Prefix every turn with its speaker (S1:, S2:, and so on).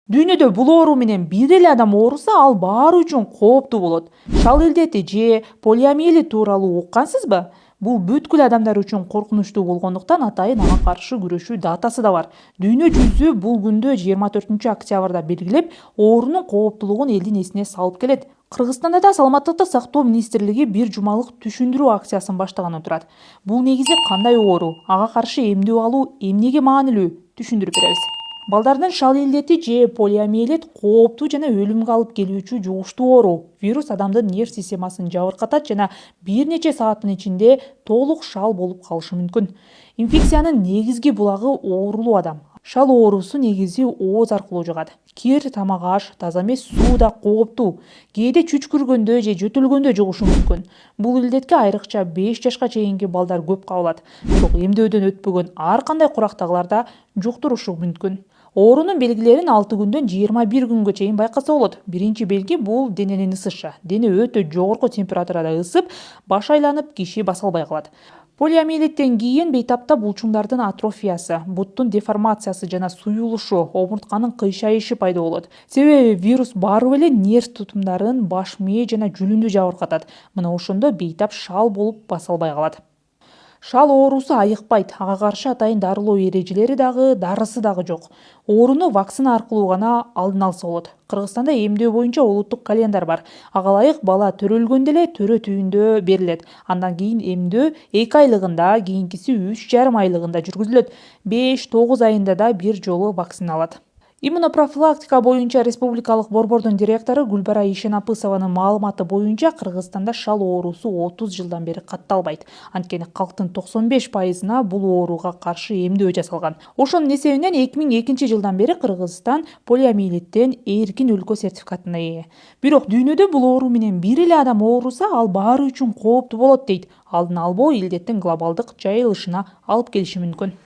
S1: Дүйнөдө бул оору менен бир эле адам ооруса, ал баары үчүн кооптуу болот. Шал илдети же полиомиелит тууралуу уккансызбы? Бул бүткүл адамдар үчүн коркунучтуу болгондуктан атайын ага каршы күрөшүү датасы да бар. Дүйнө жүзү бул күндү 24 октябрда белгилеп, оорунун кооптуулугун элдин эсине салып келет. Кыргызстанда да Саламаттыкты сактоо министрлиги бир жумалык түшүндүрүү акциясын баштаганы турат. Бул негизи кандай оору, ага каршы эмдөө алуу эмнеге маанилүү, түшүндүрүп беребиз. Балдардын шал илдети же полиомиелит кооптуу жана өлүмгө алып келүүчү жугуштуу оору. Вирус адамдын нерв системасын жабыркатат жана бир нече сааттын ичинде толук шал болуп калышы мүмкүн. Инфекциянын негизги булагы оорулуу адам. Шал оорусу негизи ооз аркылуу жугат. Кир, тамак аш, таза эмес суу да кооптуу. Кээде чүчкүргөндө же жөтөлгөндө жугушу мүмкүн. Бул илдетке айрыкча 5 жашка чейинки балдар көп кабылат. Бирок эмдөөдөн өтпөгөн ар кандай курактагылар да жуктурушу мүмкүн. Оорунун белгилерин 6 күндөн 21 күнгө чейин байкаса болот. Биринчи белги бул дененин ысышы. Дене өтө жогорку температурада ысып, баш айланып, киши баса албай калат. Полиомиелиттен кийин бейтапта булчуңдардын атрофиясы, буттун деформациясы жана суюлушу, омуртканын кыйшайышы пайда болот. Себеби вирус барып эле нерв тутумдарын, баш, мээ жана жүлүндү жабыркатат. Мына ошондо бейтап шал болуп баса албай калат. Шал оорусу айыкпайт, ага каршы атайын дарылоо эрежелери дагы, дарысы дагы жок. Ооруну вакцина аркылуу гана алдын алса болот. Кыргызстанда эмдөө боюнча улуттук календар бар. Ага ылайык бала төрөлгөндө эле төрө түйүндө берилет. Андан кийин эмдөө 2 айлыгында, кийинкиси 3,5 айлыгында жүргүзүлөт. 5-9 айында да бир жолу вакцина алат. Иммунопрофилактика боюнча республикалык борбордун директору Гүлбара Ишенапысованын маалыматы боюнча Кыргызстанда шал оорусу 30 жылдан бери катталбайт. Анткени калктын 95%-на бул ооруга каршы эмдөө жасалган. Ошонун эсебинен 2002 жылдан бери Кыргызстан полиомиелиттен эркин өлкө сертификатына ээ. Бирок дүйнөдө бул оору менен бир эле адам ооруса, ал баары үчүн кооптуу болот дейт. Алдын албоо илдеттин глобалдык жайылышына алып келиши мүмкүн.